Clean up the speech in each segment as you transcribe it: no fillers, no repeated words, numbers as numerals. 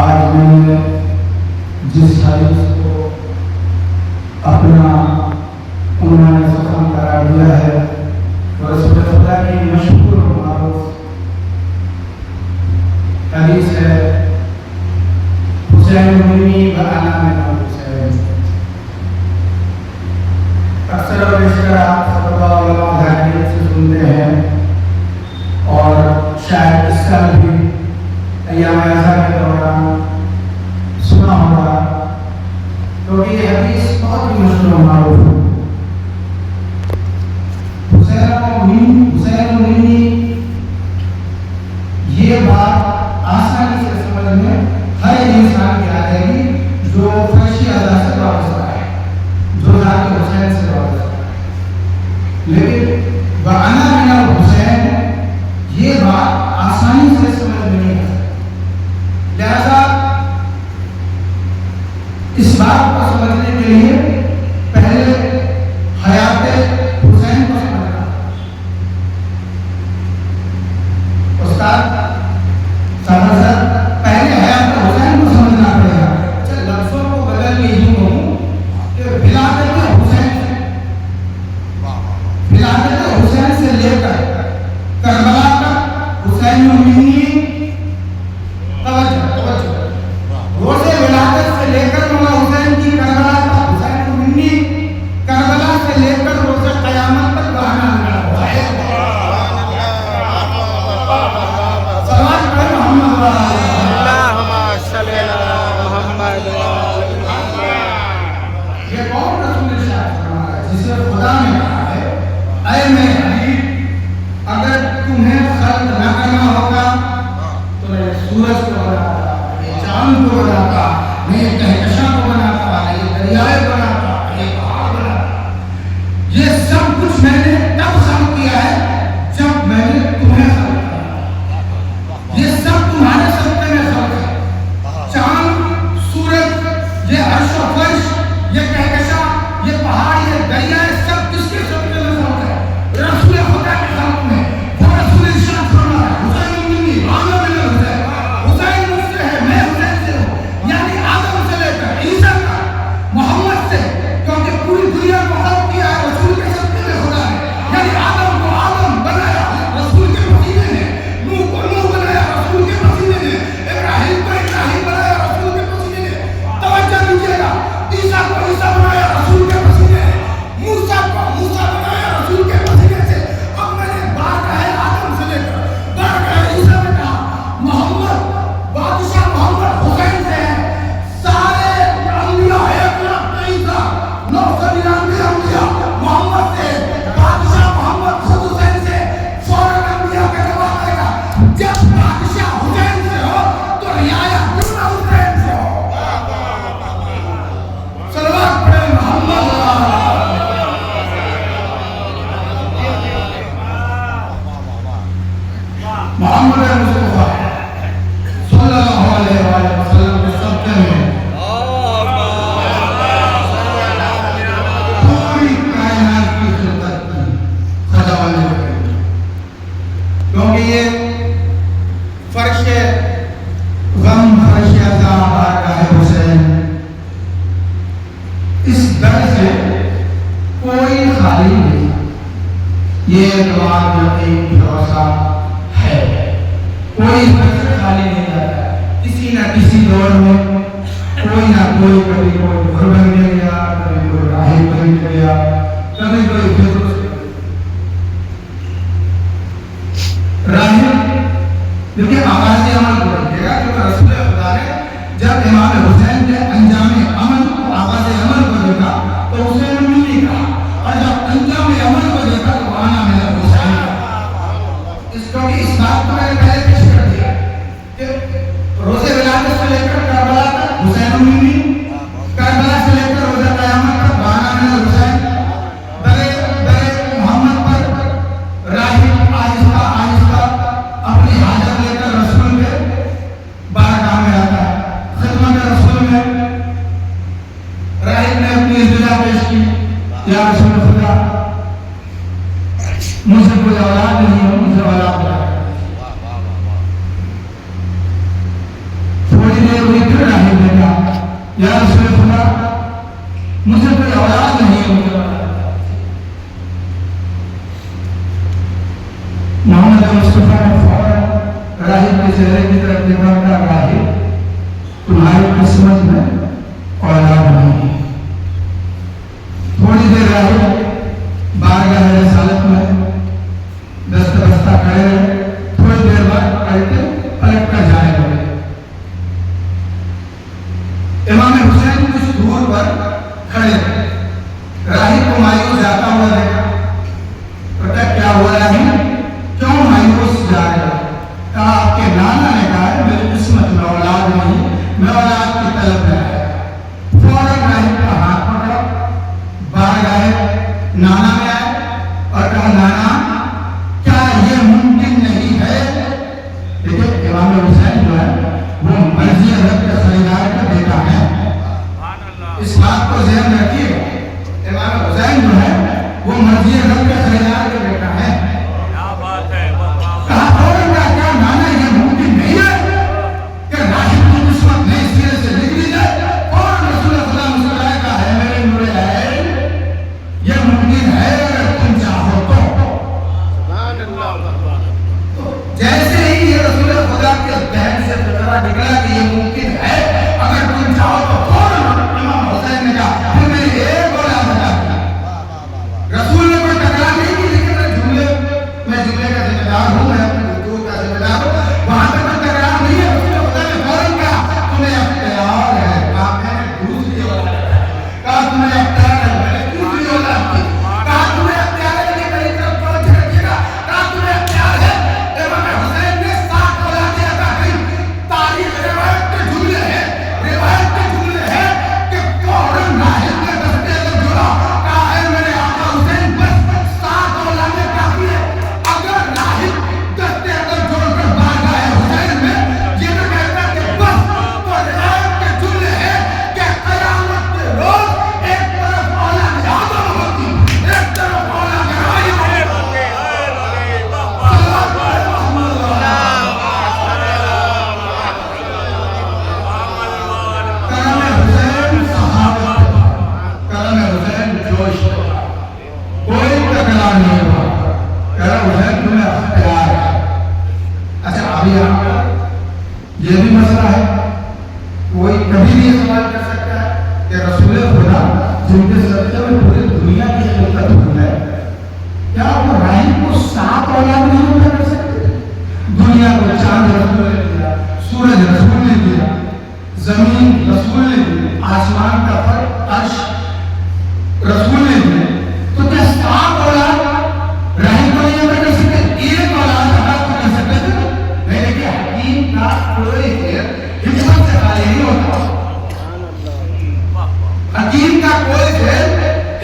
आज मैंने जिस हदीस को अपना उन्होंने सफर करार दिया है वह रसूल खुदा की मशहूर और मारूफ हदीस है, हुसैन मिन्नी व अना मिन हुसैन। अक्सर और बेशतर आप सल्लल्लाहु अलैहि वसल्लम से सुनते हैं और शायद इस साल भी अय्याम ऐसा के दौरान सुना होगा, क्योंकि ये हदीस बहुत ही मशहूर और मारूफ है। हुसैन मिन्नी, ये बात आसानी से समझ में हर इंसान की आ जाएगी जो फर्शी अदा से वाबस्ता है, जो जात हुसैन से वाबस्ता है। लेकिन वअना मिन हुसैन, ये बात आसानी से समझ में नहीं आती। लिहाजा इस बात को समझने के लिए पहले हयात हुसैन को समझना। उस्ताद साहब, पहले हयात हुसैन को समझना पड़ेगा। अच्छा, लफ्जों को बदल के यूं कहूं कि विलादत हुसैन से लेकर करबला तक हुसैन मिन्नी, रोज़े विलादत से लेकर मौला हुसैन की करबला तक हुसैन मिन्नी, करबला से लेकर रोज़े क़यामत तक बहाना लगा हुआ है। सलावत पढ़े मोहम्मद अल्लाहुम्मा सल्ली अला मुहम्मद। ये कौन रसूल इरशाद फरमा है जिसे खुदा ने कहा है, ऐ मेरे हबीब, अगर तुम्हें खल्क न करना होगा तो मैं सूरज को बनाता, मैं चांद को बनाता, मैं कहकशां को बनाता, मैं दरियाए बनाता, मैं पहाड़ बनाता। ये सब कुछ मैंने तब खल्क किया है जब मैंने तुम्हें खल्क किया। ये सब तुम्हारे सदक़े में खल्क है। चांद, सूरज, ये अर्श और फर्श, ये कहकशां, ये पहाड़, ये दरियाए, सब किसके सदक़े में खल्क है? रसूल खुदा के खल्क में। वो रसूल इरशाद फरमा है, हुसैन मिन्नी व अना मिन हुसैन। हुसैन मुझसे है, मैं हुसैन से हूँ। यानी आदम से लेकर ईसा तक, मोहम्मद से, क्योंकि पूरी दुनिया को खल्क किया है रसूल के सदक़े में खुदा ने। यानी आदम को आदम बनाया रसूल के पसीने ने, नूह को नूह बनाया रसूल के पसीने ने, इब्राहिम को इब्राहिम बनाया रसूल के पसीने ने। तवज्जो दीजिएगा, ईसा को ईसा बनाया रसूल के पसीने ने, मूसा को मूसा बनाया रसूल के पसीने से। अब मैंने बात है आदम से लेकर बात है ईसा में कहा, मोहम्मद बादशाह मोहम्मद हुसैन से है। सारे अंबिया 1,23,999 अंबिया मोहम्मद से, बादशाह मोहम्मद खुद हुसैन से। फौरन अंबिया का जवाब आएगा, जब बादशाह हुसैन से हो तो रियाया क्यों ना हुसैन से हो? सलवात पढ़े मोहम्मद मुस्तफा सल्लल्लाहु अलैहि वसल्लम के सदक़े में पूरी कायनात की खिदमत की खुदा वाले ने। क्योंकि ये फर्श गम, फर्श अज़ाब, बारगाह हुसैन, इस दर से कोई खाली नहीं। ये एतबार, यकीन, भरोसा है, कोई खाली नहीं जाता। किसी न किसी दौर में कोई ना कोई, कभी कोई घर बन गया, कभी कोई राहिब अपनी इल्तिजा पेश की, या रसूल खुदा मुझे कोई औलाद नहीं है, मुझे औलाद है। थोड़ी देर हुई फिर राही बेटा, या रसूल खुदा मुझे कोई औलाद नहीं है, मुझे औलाद है। मोहम्मद मुस्तफा ने फौरन राही के चेहरे की तरफ देखा, राही तुम्हारी किस्मत में औलाद नहीं है। थोड़ी देर राही बारगाह रिसालत में दस्ता बस्ता खड़े रहे, थोड़ी देर बाद पलट कर जाने लगे। इमाम हुसैन कुछ दूर पर खड़े थे, राही को मायूस जाता हुआ देखा, बेटा क्या हुआ राही, क्यों मायूस जा रहे हो? कहा आपके नाना ने कहा है मेरी किस्मत में औलाद नहीं, मैं औलाद की तलब में आया। फौरन राही का हाथ पकड़ा, बारगाह नाना में आए और कहा नाना क्या यह मुमकिन नहीं है? देखिए इमाम हुसैन जो है वो मर्जी रब के खरीदार का बेटा है, इस बात को ध्यान रखिएगा। इमाम हुसैन जो है वो मर्जी रब के खरीदार का बेटा है। कहा फौरन का क्या नाना यह मुमकिन नहीं है कि राशिद की किस्मत नई सिरे से निकली जाए? और रसूल खुदा मुस्कुराए कहा है मेरे नूरे है, यह मुमकिन है अगर तुम चाहो तो। जैसे ही ये रसूल खुदा के जहन से फिक्रा निकला कि ये मुमकिन है अगर तुम चाहो तो, फौरन इमाम हुसैन ने कहा फिर मेरी एक औलाद अता की। रसूल ने कोई तकरार नहीं की, लेकिन मैं जुमले का जिम्मेदार हूं, मैं अपने गुफ्तगू का जिम्मेदार हूं, वहां तक कोई तकरार नहीं है। रसूल खुदा ने फौरन कहा तुम्हें अख्तियार है, कहा मैंने दूसरी औलाद है, कहा तुम्हें अख्तियार है, मैंने दूसरी औलाद की, कहा तुम्हें अख्तियार है कि मेरी तरफ पहुंच रखिएगा, कहा तुम्हें अख्तियार है। इमाम हुसैन ने 7 औलादें अता की। तारीख रिवायत के जुमले हैं, रिवायत के जुमले हैं कि फौरन राहिब ने दस्ते अगर जोड़ा, कहा है मेरे आका हुसैन बस 7 औलादें काफी है। अगर राहिब दस्ते अगर जोड़कर बारगाह हुसैन में ये तो कहता कि बस, तो रिवायत के जुमले हैं कि कयामत के रोज एक तरफ औलाद आदम होती, एक तरफ औलाद राहिब होती। करम हुसैन सहाबत, करम हुसैन जोश, कोई तकरार नहीं हुआ। करम हुसैन तुम्हें अख्तियार है। अच्छा अभी यहाँ पर यह भी मसला है, कोई कभी भी ये सवाल कर सकता है कि रसूल खुदा जिनके सत्य में पूरी दुनिया की खिदमत हुई है, क्या वो राही को 7 औलाद नहीं पैदा कर सकते? दुनिया को चांद रसूल ने दिया, सूरज रसूल ने दिया, जमीन रसूल ने दी, आसमान का फर्श अर्श रसूल ने दिया, तो क्या 7 औलाद राही को नहीं पैदा कर सकते? एक औलाद अदा तो कर सकते थे। नहीं, देखिए हकीम का कोई हिकमत से खाली नहीं होता, हकीम का कोई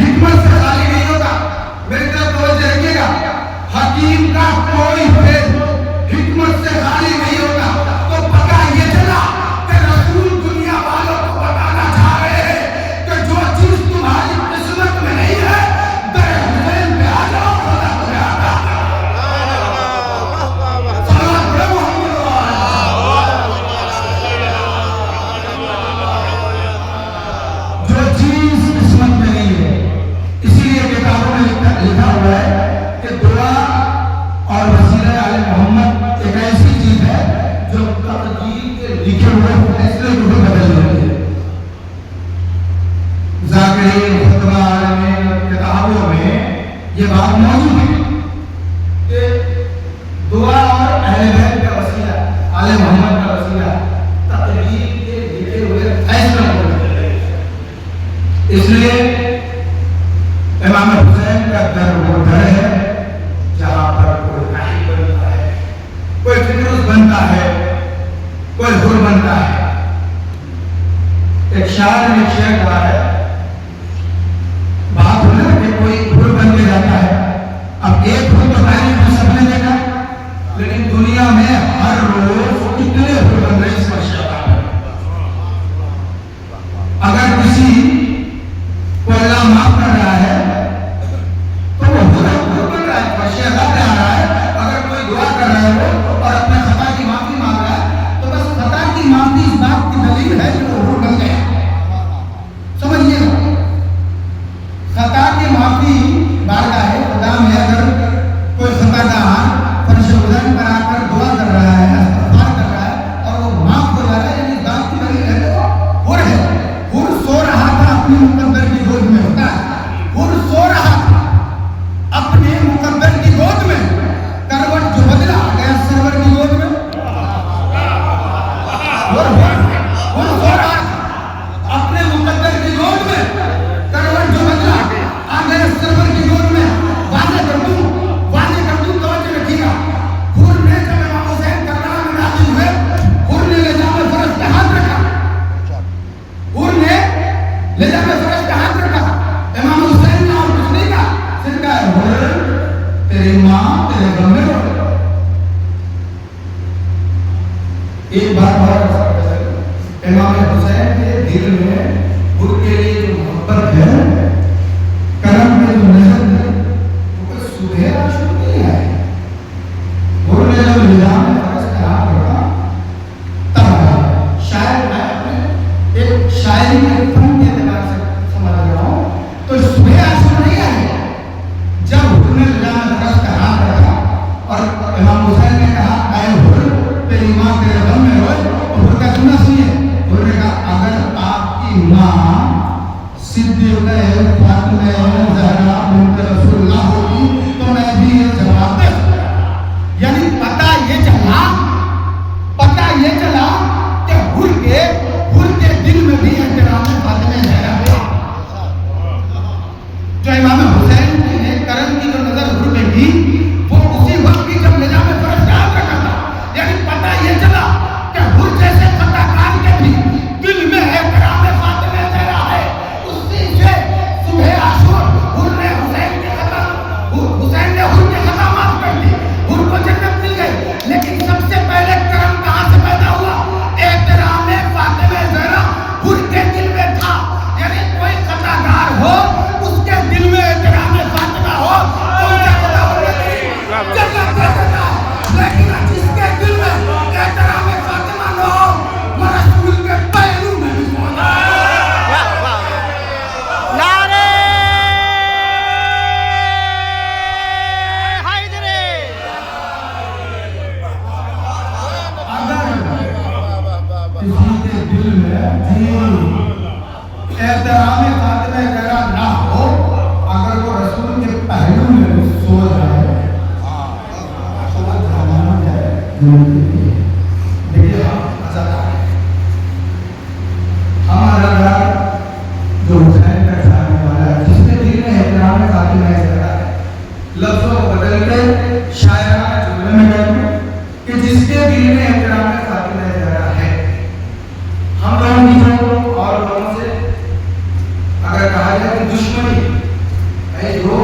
हिकमत से खाली नहीं होता। मेरी तरफ तवज्जो रखिएगा, हकीम का कोई हिकमत से खाली नहीं होता। तो पता ये चला कि रसूल दुनिया वालों को बताना चाह रहे हैं कि जो चीज तुम्हारी किस्मत में नहीं है, दर हुसैन पे आ जाओ, खुदा तुम्हें आता है। जो चीज किस्मत में नहीं है, इसीलिए किताबों में लिखा हुआ है कि दुआ और वसीला आले मोहम्मद एक ऐसी चीज है जो तकदीर के लिखे हुए फैसले को भी बदल देती है। ज़ाकिरीन खुतबा आलमीन किताबों में ये बात मौजूद है कि दुआ और अहले बैत का वसीला, आले मोहम्मद का वसीला तकदीर के लिखे हुए फैसले को बदल देती है। इसलिए इमाम हुसैन का दर वो दर है जहां पर कोई राही बनता है, कोई फिक्रुस बनता है, कोई हुर बनता है। एक शायर ने शेर कहा है, बात हो ना कि कोई हुर बन के जाता है। अब एक हुर तो राही को सबने देखा, लेकिन दुनिया में हर रोज कितने हुर बन रहे इस पर शक है। अगर किसी चुके हैं फातिमा ज़हरा बिन्त रसूलुल्लाह होगी तो मैं भी ये जवाब दे सकता था। यानी पता ये चला कि हुर के दिल में भी एहतराम फातिमा ज़हरा है। जो इमाम हुसैन ने करम की जो नजर हुर में की वो उसी वक्त की जब निजाम फरजदार रखा था। यानी पता ये चला कि हुर जैसे खताकार के भी दिल में एहतराम फातिमा ज़हरा है। उसी से सुबह आशूर हुसैन ने हुर के खता माफ कर दी, हुर को जन्नत मिल गई। लेकिन सबसे पहले करम कहां से पैदा हुआ? एहतराम फातिमा ज़हरा हुर के दिल में था। यानी कोई खताकार हो उसके दिल में एहतराम फातिमा हो तो क्या पता जन्नत दे देता है। लेकिन जिसके दिल में एहतराम फातिमा न हो वो रसूल के पहलू में भी पहुंच जाए। नारे हैदरी। किसी के दिल में एहतराम फातिमा ज़हरा ना हो, अगर वो रसूल के पहलू में भी सो जाए तो वो जमाना जाए। देखिए हमारा घर जो हुसैन का खाने वाला है जिसके दिल में एहतराम फातिमा ज़हरा है, लफ्जों को बदल के शायराना जुमले में कहूं कि जिसके दिल में एहतराम फातिमा ज़हरा है। हम लोगों की जो और लोगों से अगर कहा जाए कि दुश्मनी है, जो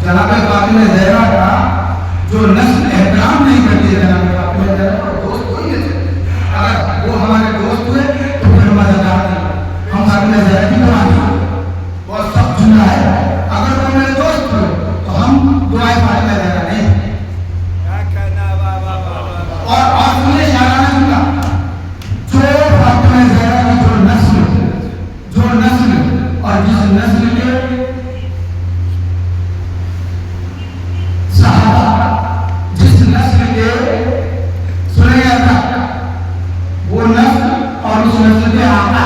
जनाब फातिमा ज़हरा का जो नस्ल एहतराम नहीं करती है जनाब फातिमा ज़हरा का दोस्त कोई नहीं। अगर वो हमारे दोस्त हुए तो फिर मजेदार नहीं, हम फातिमा ज़हरा की दुआ वो सब चुना है। अगर वो मेरे दोस्त हुए तो हम दुआएं फातिमा ज़हरा नहीं। और सुनिए शायराना जुमला, जो फातिमा ज़हरा की जो नस्ल और जिस नस्ल के सहाबा, जिस नस्ल के सुनेगा था वो नस्ल और उस नस्ल के आका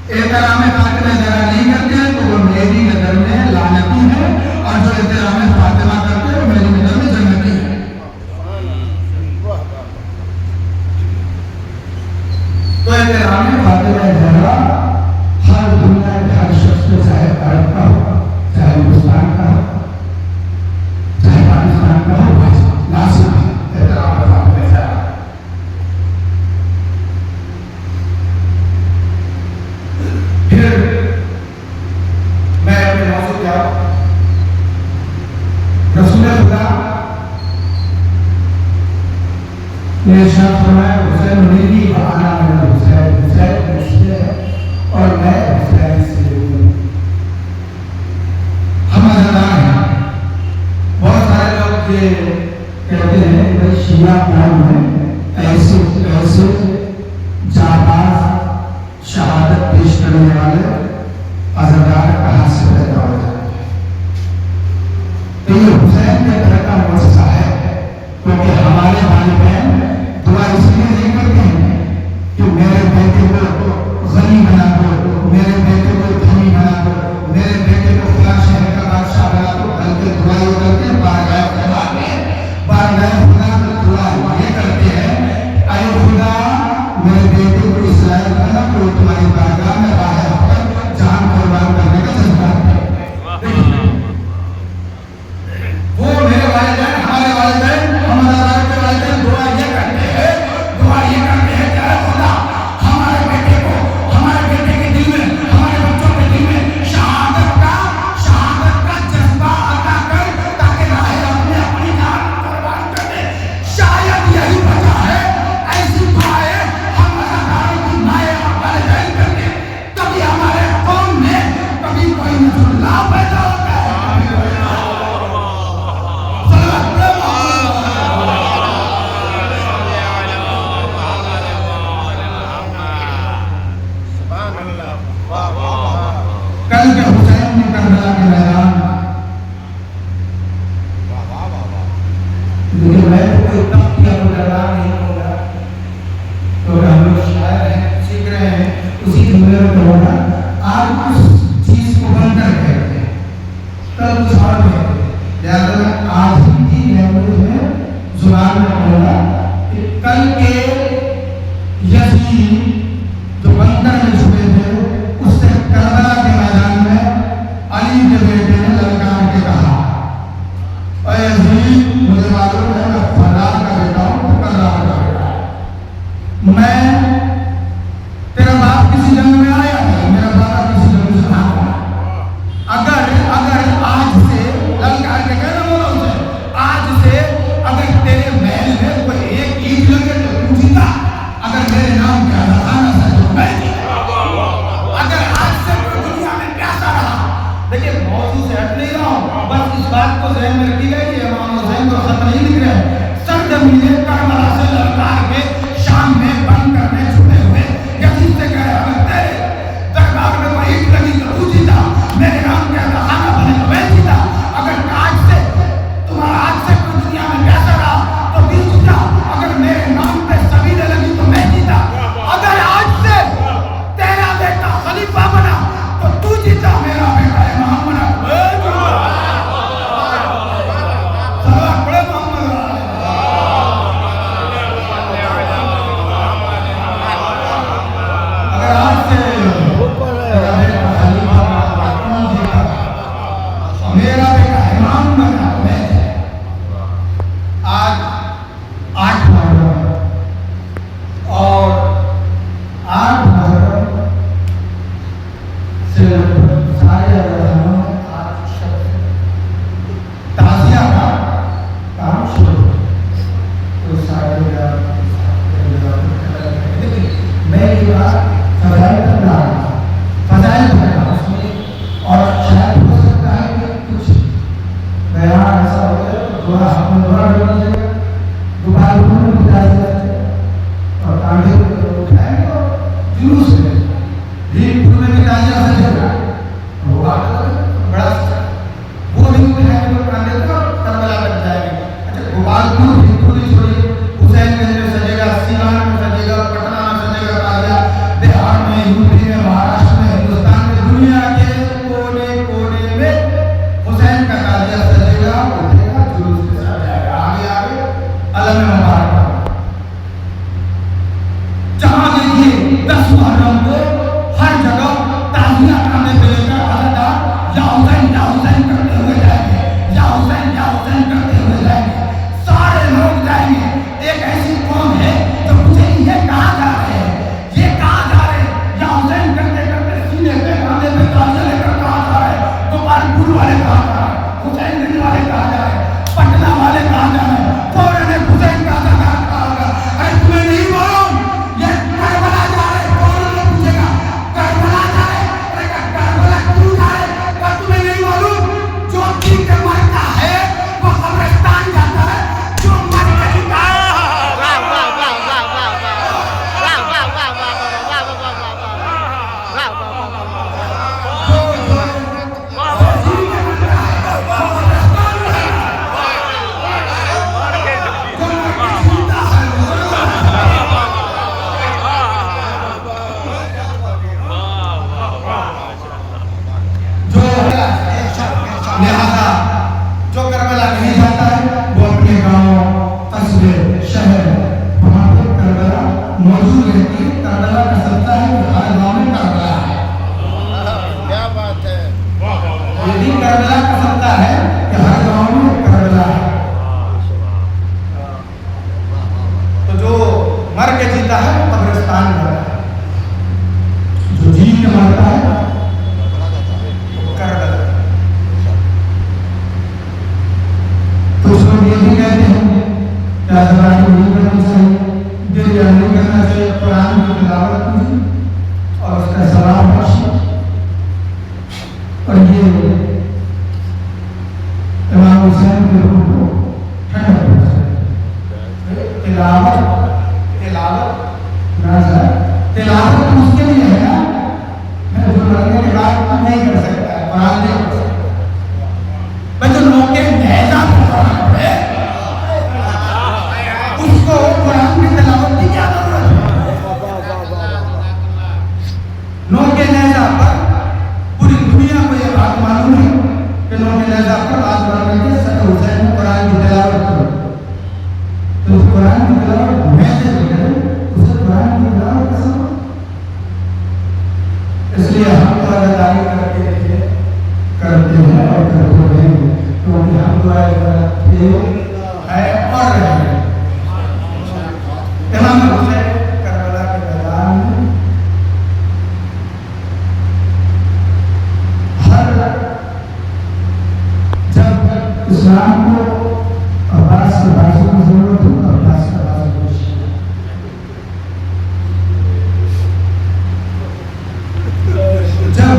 एहतराम फातिमा ज़हरा नहीं करते हैं तो वो मेरी नजर में लानती है, और जो एहतराम फातिमा करते हैं वो मेरी नजर में जन्नती है। तो एहतराम फातिमा ज़हरा हर दुनिया के हर शख्स को चाहे मौजू से हट नहीं रहा हूँ, बस इस बात को ज़हन में रखिएगा कि इमाम हुसैन को खत नहीं लिख रहे हैं। सरजमीन करबला से ललकार के शाम में बंद करने छुपे हुए यजीद से कह अगर तेरे दरबार में कोई ईंट लगी तो तू जीता, मेरे नाम के अंदर खाना बने तो मैं जीता, अगर आज से तुम्हारा आज से कोई दुनिया में पैसा रहा तो दिल जीता, अगर मेरे नाम पे सबीले लगी तो मैं जीता, अगर आज से तेरा बेटा खलीफा बना तो तू जीता, मेरा बेटा इमाम बना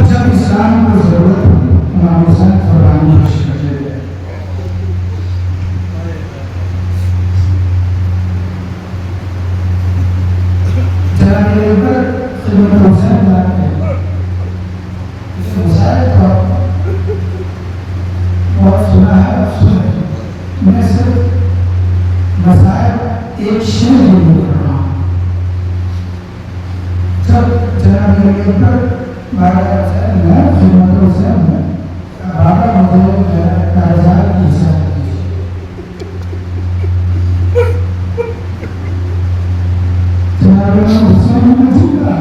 जब इस्लाम को जरूरत हुई, इमाम हुसैन मैं सिर्फ बसाए एक शेर बोल रहा हूँ। जब जनाब के ऊपर बारह से मैं खिदमतों से बारह मुझे कागजात की इजाजत दी। जनाब ने मुझसे पूछा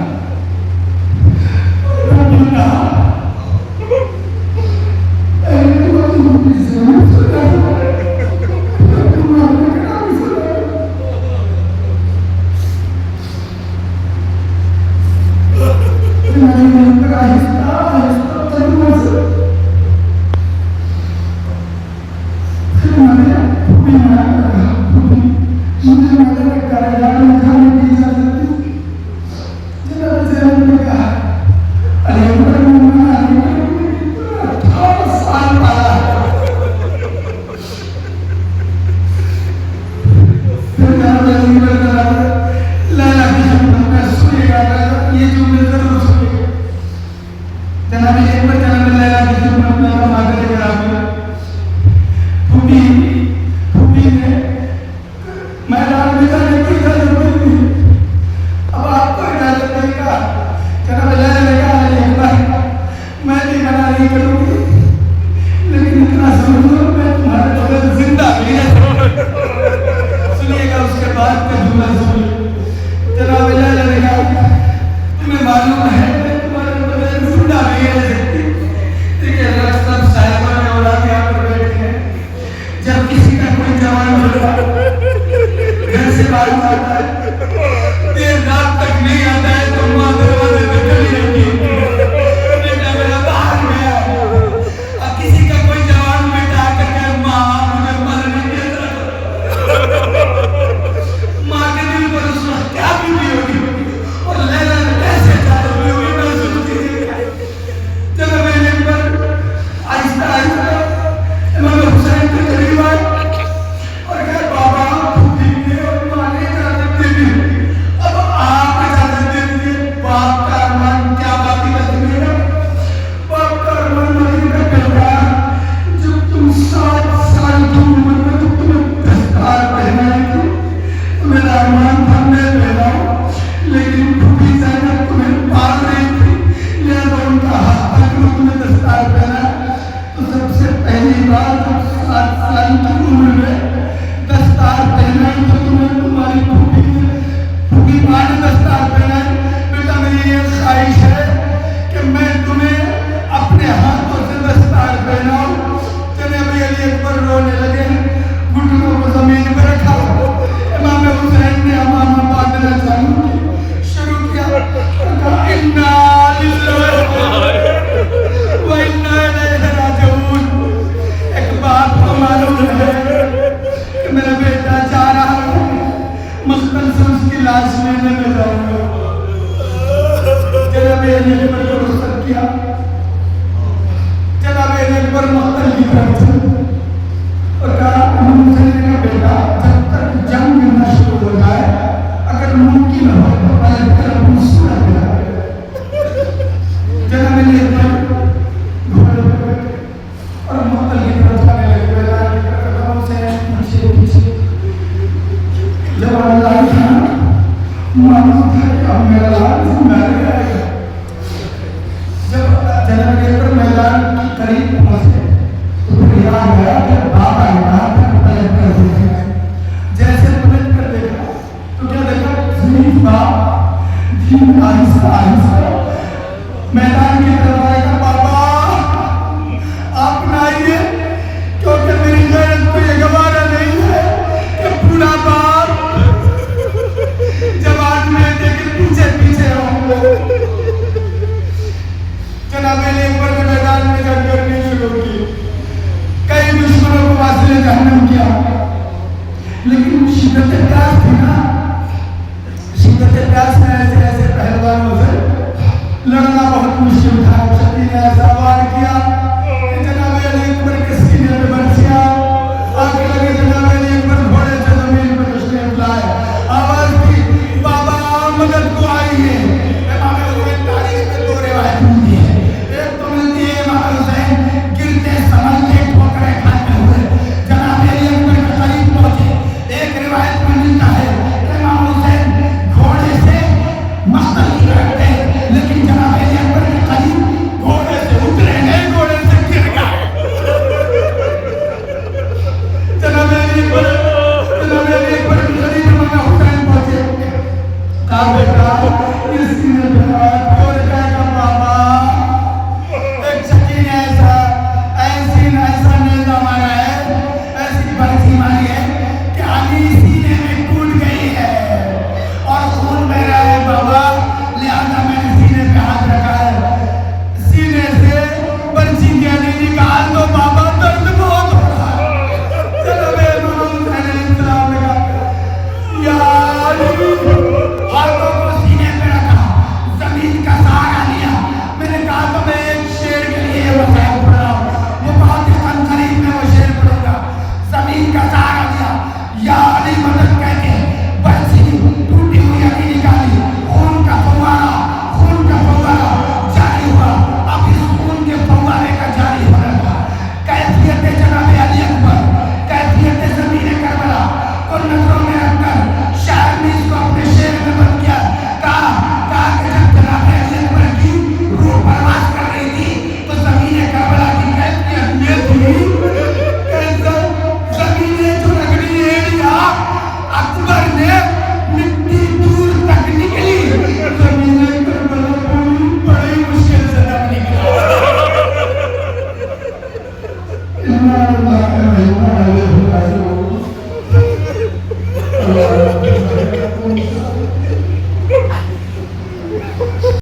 लड़ना बहुत मुश्किल था। शक्ति ने ऐसा वार किया